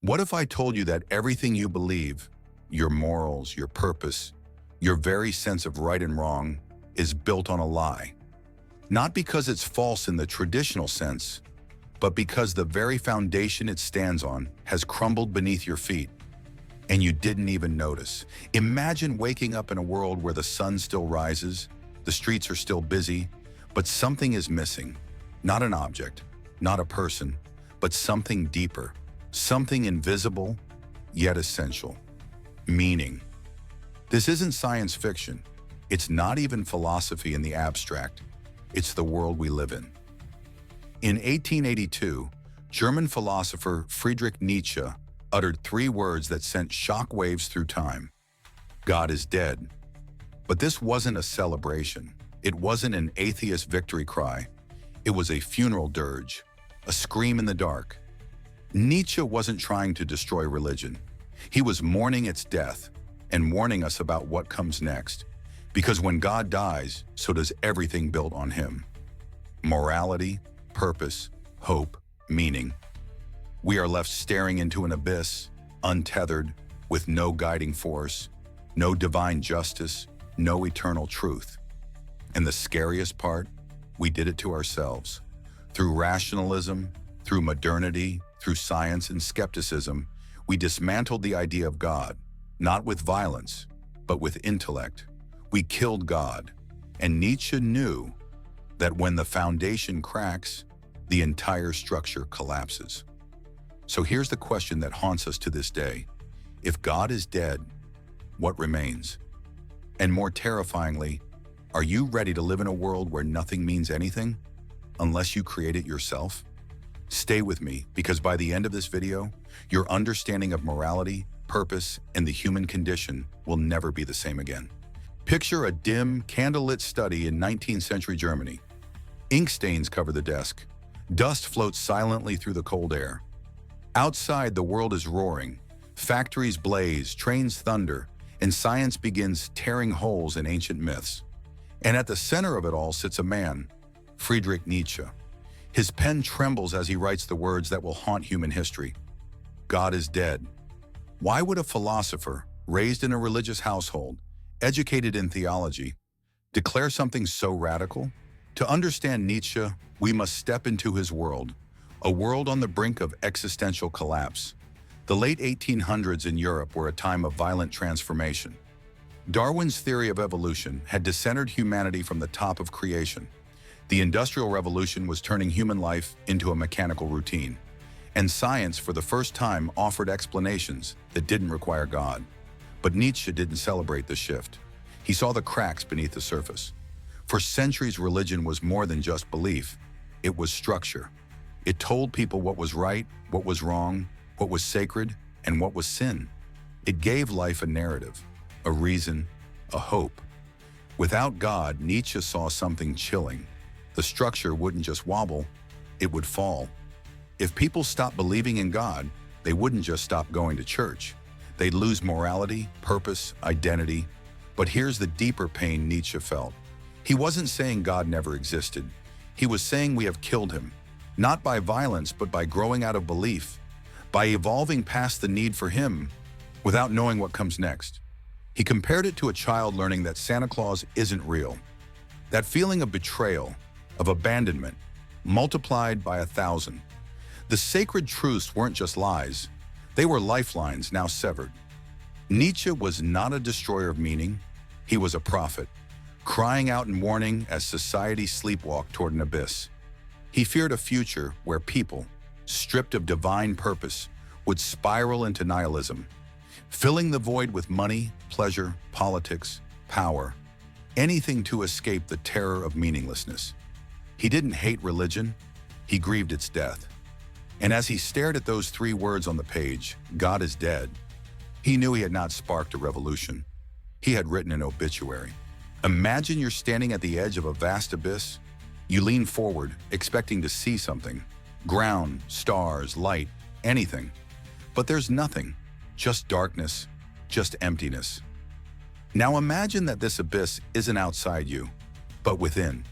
What if I told you that everything you believe, your morals, your purpose, your very sense of right and wrong, is built on a lie? Not because it's false in the traditional sense, but because the very foundation it stands on has crumbled beneath your feet, and you didn't even notice. Imagine waking up in a world where the sun still rises, the streets are still busy, but something is missing. Not an object, not a person, but something deeper, something invisible, yet essential. Meaning. This isn't science fiction. It's not even philosophy in the abstract. It's the world we live in. In 1882, German philosopher Friedrich Nietzsche uttered three words that sent shockwaves through time. God is dead. But this wasn't a celebration. It wasn't an atheist victory cry. It was a funeral dirge, a scream in the dark. Nietzsche wasn't trying to destroy religion. He was mourning its death and warning us about what comes next. Because when God dies, so does everything built on him. Morality, purpose, hope, meaning. We are left staring into an abyss, untethered, with no guiding force, no divine justice, no eternal truth. And the scariest part, we did it to ourselves. Through rationalism, through modernity, through science and skepticism, we dismantled the idea of God, not with violence, but with intellect. We killed God, and Nietzsche knew that when the foundation cracks, the entire structure collapses. So here's the question that haunts us to this day. If God is dead, what remains? And more terrifyingly, are you ready to live in a world where nothing means anything unless you create it yourself? Stay with me, because by the end of this video, your understanding of morality, purpose, and the human condition will never be the same again. Picture a dim, candlelit study in 19th century Germany. Ink stains cover the desk. Dust floats silently through the cold air. Outside, the world is roaring. Factories blaze, trains thunder, and science begins tearing holes in ancient myths. And at the center of it all sits a man, Friedrich Nietzsche. His pen trembles as he writes the words that will haunt human history. God is dead. Why would a philosopher, raised in a religious household, educated in theology, declare something so radical? To understand Nietzsche, we must step into his world, a world on the brink of existential collapse. The late 1800s in Europe were a time of violent transformation. Darwin's theory of evolution had decentered humanity from the top of creation. The Industrial Revolution was turning human life into a mechanical routine. And science, for the first time, offered explanations that didn't require God. But Nietzsche didn't celebrate the shift. He saw the cracks beneath the surface. For centuries, religion was more than just belief. It was structure. It told people what was right, what was wrong, what was sacred, and what was sin. It gave life a narrative, a reason, a hope. Without God, Nietzsche saw something chilling. The structure wouldn't just wobble, it would fall. If people stopped believing in God, they wouldn't just stop going to church. They'd lose morality, purpose, identity. But here's the deeper pain Nietzsche felt. He wasn't saying God never existed. He was saying we have killed him, not by violence, but by growing out of belief, by evolving past the need for him without knowing what comes next. He compared it to a child learning that Santa Claus isn't real. That feeling of betrayal, of abandonment, multiplied by 1,000. The sacred truths weren't just lies. They were lifelines now severed. Nietzsche was not a destroyer of meaning. He was a prophet, crying out in warning as society sleepwalked toward an abyss. He feared a future where people, stripped of divine purpose, would spiral into nihilism, filling the void with money, pleasure, politics, power, anything to escape the terror of meaninglessness. He didn't hate religion, he grieved its death. And as he stared at those three words on the page, God is dead, he knew he had not sparked a revolution. He had written an obituary. Imagine you're standing at the edge of a vast abyss. You lean forward, expecting to see something. Ground, stars, light, anything. But there's nothing, just darkness, just emptiness. Now imagine that this abyss isn't outside you, but within.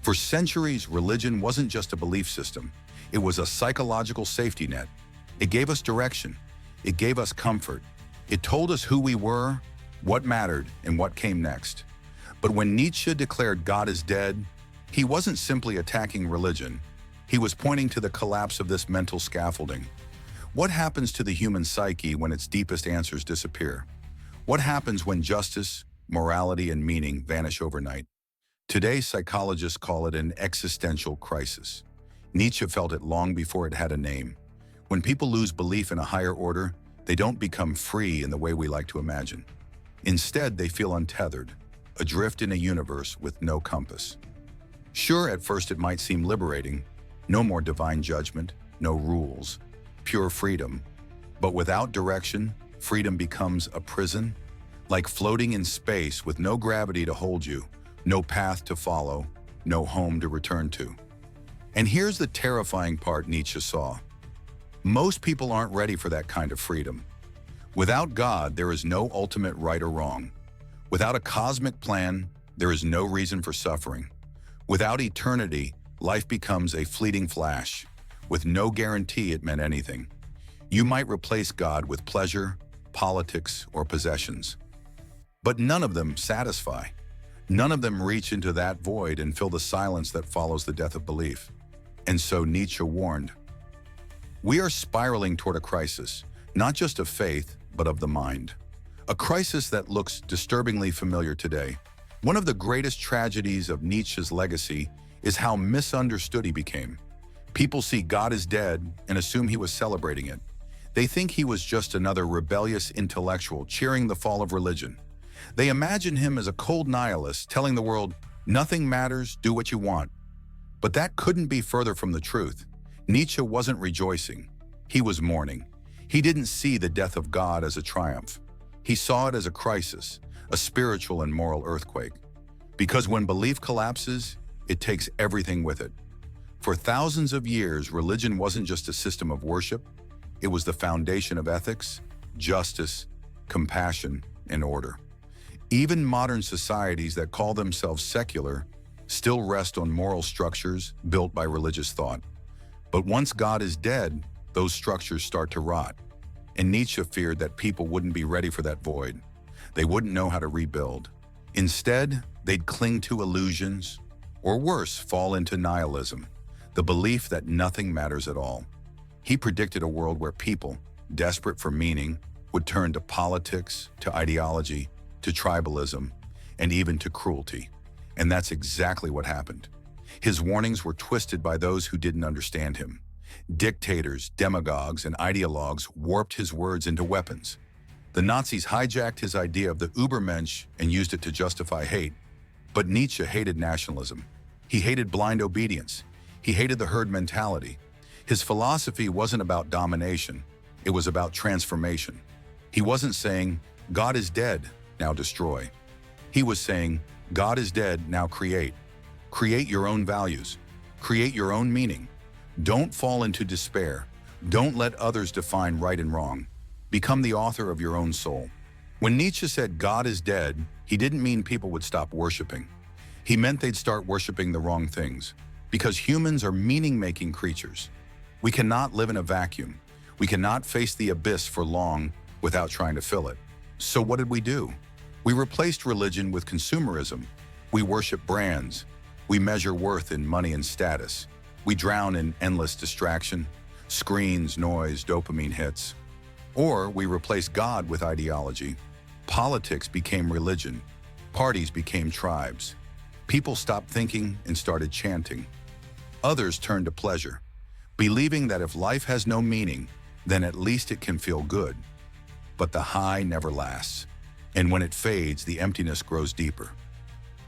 For centuries, religion wasn't just a belief system. It was a psychological safety net. It gave us direction, It gave us comfort. It told us who we were, what mattered, and what came next. But when Nietzsche declared God is dead, he wasn't simply attacking religion. He was pointing to the collapse of this mental scaffolding. What happens to the human psyche when its deepest answers disappear? What happens when justice, morality, and meaning vanish overnight? Today, psychologists call it an existential crisis. Nietzsche felt it long before it had a name. When people lose belief in a higher order, they don't become free in the way we like to imagine. Instead, they feel untethered, adrift in a universe with no compass. Sure, at first it might seem liberating. No more divine judgment, no rules, pure freedom. But without direction, freedom becomes a prison, like floating in space with no gravity to hold you, no path to follow, no home to return to. And here's the terrifying part Nietzsche saw. Most people aren't ready for that kind of freedom. Without God, there is no ultimate right or wrong. Without a cosmic plan, there is no reason for suffering. Without eternity, life becomes a fleeting flash, with no guarantee it meant anything. You might replace God with pleasure, politics, or possessions. But none of them satisfy. None of them reach into that void and fill the silence that follows the death of belief. And so Nietzsche warned, we are spiraling toward a crisis, not just of faith, but of the mind. A crisis that looks disturbingly familiar today. One of the greatest tragedies of Nietzsche's legacy is how misunderstood he became. People see God is dead and assume he was celebrating it. They think he was just another rebellious intellectual cheering the fall of religion. They imagine him as a cold nihilist telling the world, nothing matters, do what you want. But that couldn't be further from the truth. Nietzsche wasn't rejoicing. He was mourning. He didn't see the death of God as a triumph. He saw it as a crisis, a spiritual and moral earthquake. Because when belief collapses, it takes everything with it. For thousands of years, religion wasn't just a system of worship. It was the foundation of ethics, justice, compassion, and order. Even modern societies that call themselves secular still rest on moral structures built by religious thought. But once God is dead, those structures start to rot. And Nietzsche feared that people wouldn't be ready for that void. They wouldn't know how to rebuild. Instead, they'd cling to illusions, or worse, fall into nihilism, the belief that nothing matters at all. He predicted a world where people, desperate for meaning, would turn to politics, to ideology, to tribalism, and even to cruelty. And that's exactly what happened. His warnings were twisted by those who didn't understand him. Dictators, demagogues, and ideologues warped his words into weapons. The Nazis hijacked his idea of the Übermensch and used it to justify hate. But Nietzsche hated nationalism. He hated blind obedience. He hated the herd mentality. His philosophy wasn't about domination. It was about transformation. He wasn't saying, God is dead, now destroy. He was saying, God is dead, now create. Create your own values. Create your own meaning. Don't fall into despair. Don't let others define right and wrong. Become the author of your own soul. When Nietzsche said God is dead, he didn't mean people would stop worshiping. He meant they'd start worshiping the wrong things. Because humans are meaning-making creatures. We cannot live in a vacuum. We cannot face the abyss for long without trying to fill it. So what did we do? We replaced religion with consumerism. We worship brands. We measure worth in money and status. We drown in endless distraction, screens, noise, dopamine hits. Or we replace God with ideology. Politics became religion. Parties became tribes. People stopped thinking and started chanting. Others turned to pleasure, believing that if life has no meaning, then at least it can feel good. But the high never lasts, and when it fades, the emptiness grows deeper.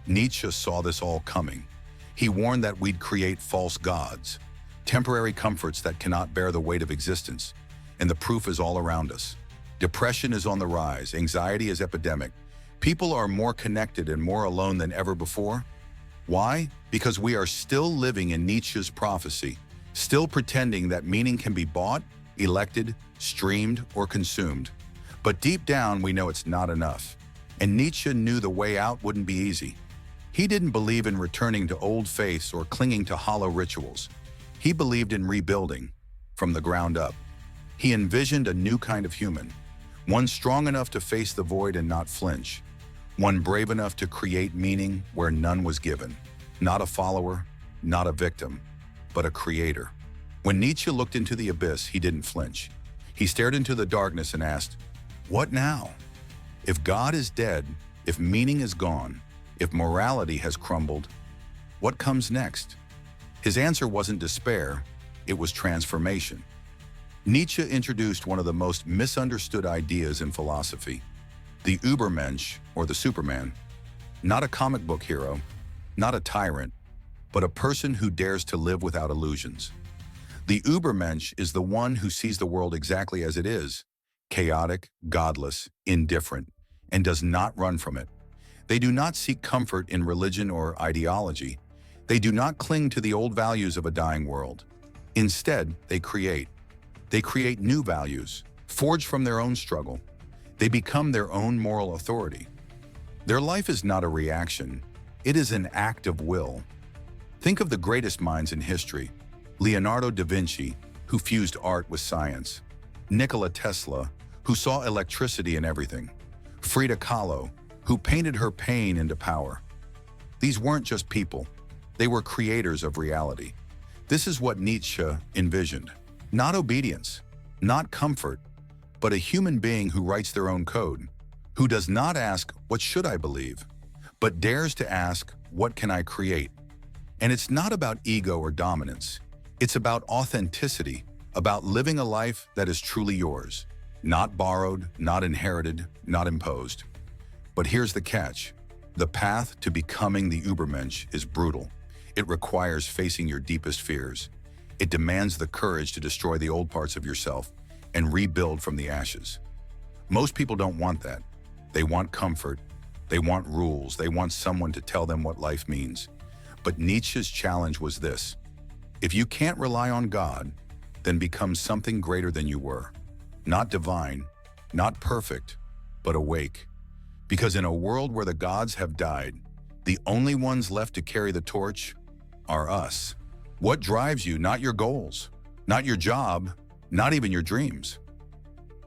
Nietzsche saw this all coming. He warned that we'd create false gods, temporary comforts that cannot bear the weight of existence, and the proof is all around us. Depression is on the rise, anxiety is epidemic. People are more connected and more alone than ever before. Why? Because we are still living in Nietzsche's prophecy, still pretending that meaning can be bought, elected, streamed, or consumed. But deep down, we know it's not enough. And Nietzsche knew the way out wouldn't be easy. He didn't believe in returning to old faiths or clinging to hollow rituals. He believed in rebuilding from the ground up. He envisioned a new kind of human, one strong enough to face the void and not flinch, one brave enough to create meaning where none was given. Not a follower, not a victim, but a creator. When Nietzsche looked into the abyss, he didn't flinch. He stared into the darkness and asked, "What now? If God is dead, if meaning is gone, if morality has crumbled, what comes next?" His answer wasn't despair, it was transformation. Nietzsche introduced one of the most misunderstood ideas in philosophy, the Übermensch, or the Superman. Not a comic book hero, not a tyrant, but a person who dares to live without illusions. The Übermensch is the one who sees the world exactly as it is, chaotic, godless, indifferent, and does not run from it. They do not seek comfort in religion or ideology. They do not cling to the old values of a dying world. Instead, they create. They create new values, forged from their own struggle. They become their own moral authority. Their life is not a reaction. It is an act of will. Think of the greatest minds in history. Leonardo da Vinci, who fused art with science. Nikola Tesla, who saw electricity in everything. Frida Kahlo, who painted her pain into power. These weren't just people. They were creators of reality. This is what Nietzsche envisioned. Not obedience, not comfort, but a human being who writes their own code, who does not ask, "What should I believe?" but dares to ask, "What can I create?" And it's not about ego or dominance. It's about authenticity, about living a life that is truly yours, not borrowed, not inherited, not imposed. But here's the catch. The path to becoming the Übermensch is brutal. It requires facing your deepest fears. It demands the courage to destroy the old parts of yourself and rebuild from the ashes. Most people don't want that. They want comfort. They want rules. They want someone to tell them what life means. But Nietzsche's challenge was this: if you can't rely on God, then become something greater than you were. Not divine, not perfect, but awake. Because in a world where the gods have died, the only ones left to carry the torch are us. What drives you? Not your goals, not your job, not even your dreams.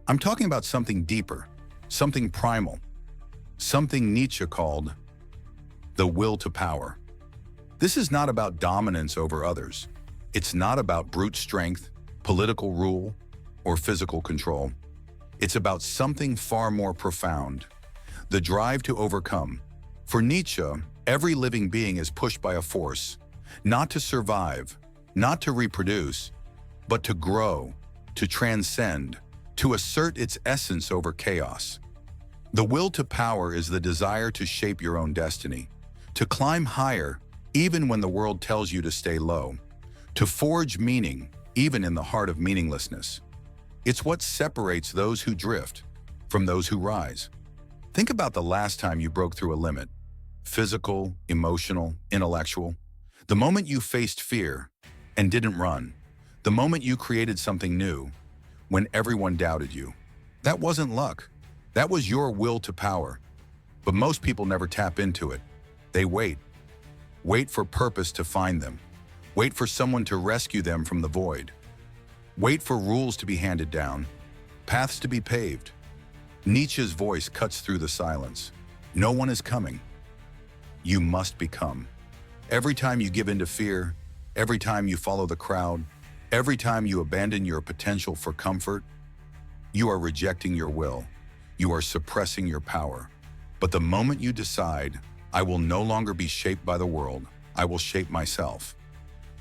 I'm talking about something deeper, something primal, something Nietzsche called the will to power. This is not about dominance over others. It's not about brute strength, political rule, or physical control. It's about something far more profound, the drive to overcome. For Nietzsche, every living being is pushed by a force, not to survive, not to reproduce, but to grow, to transcend, to assert its essence over chaos. The will to power is the desire to shape your own destiny, to climb higher even when the world tells you to stay low, to forge meaning even in the heart of meaninglessness. It's what separates those who drift from those who rise. Think about the last time you broke through a limit, physical, emotional, intellectual. The moment you faced fear and didn't run. The moment you created something new when everyone doubted you. That wasn't luck. That was your will to power. But most people never tap into it. They wait. Wait for purpose to find them. Wait for someone to rescue them from the void. Wait for rules to be handed down, paths to be paved. Nietzsche's voice cuts through the silence. No one is coming. You must become. Every time you give in to fear, every time you follow the crowd, every time you abandon your potential for comfort, you are rejecting your will. You are suppressing your power. But the moment you decide, I will no longer be shaped by the world, I will shape myself.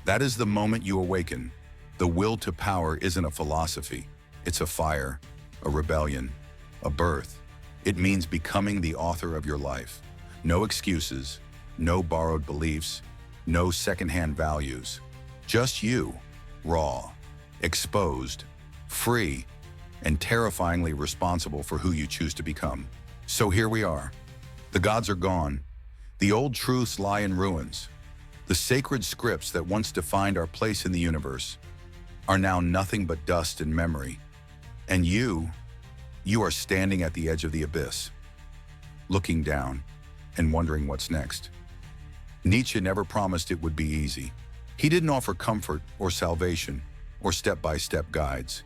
That is the moment you awaken. The will to power isn't a philosophy. It's a fire, a rebellion, a birth. It means becoming the author of your life. No excuses, no borrowed beliefs, no secondhand values. Just you, raw, exposed, free, and terrifyingly responsible for who you choose to become. So here we are. The gods are gone. The old truths lie in ruins. The sacred scripts that once defined our place in the universe are now nothing but dust and memory. And you are standing at the edge of the abyss, looking down and wondering what's next. Nietzsche never promised it would be easy. He didn't offer comfort or salvation or step-by-step guides.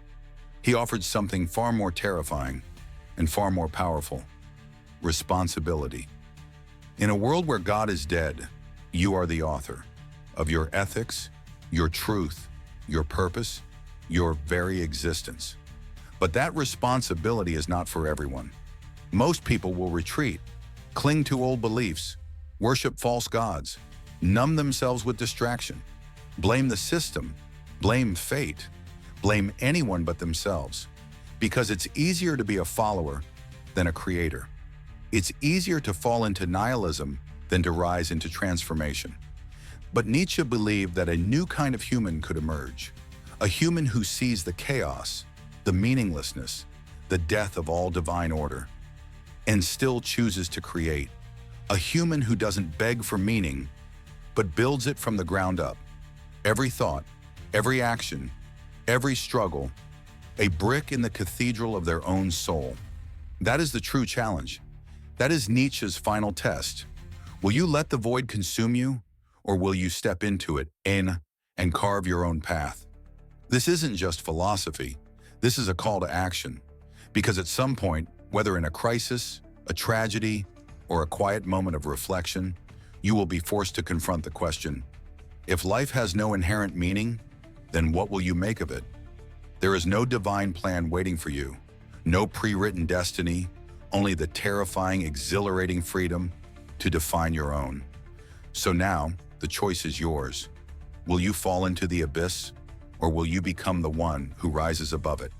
He offered something far more terrifying and far more powerful: responsibility. In a world where God is dead, you are the author of your ethics, your truth, your purpose, your very existence. But that responsibility is not for everyone. Most people will retreat, cling to old beliefs, worship false gods, numb themselves with distraction, blame the system, blame fate, blame anyone but themselves. Because it's easier to be a follower than a creator. It's easier to fall into nihilism than to rise into transformation. But Nietzsche believed that a new kind of human could emerge, a human who sees the chaos, the meaninglessness, the death of all divine order, and still chooses to create, a human who doesn't beg for meaning, but builds it from the ground up. Every thought, every action, every struggle, a brick in the cathedral of their own soul. That is the true challenge. That is Nietzsche's final test. Will you let the void consume you, or will you step into it and carve your own path? This isn't just philosophy. This is a call to action. Because at some point, whether in a crisis, a tragedy, or a quiet moment of reflection, you will be forced to confront the question: if life has no inherent meaning, then what will you make of it? There is no divine plan waiting for you, no pre-written destiny, only the terrifying, exhilarating freedom to define your own. So now, the choice is yours. Will you fall into the abyss, or will you become the one who rises above it?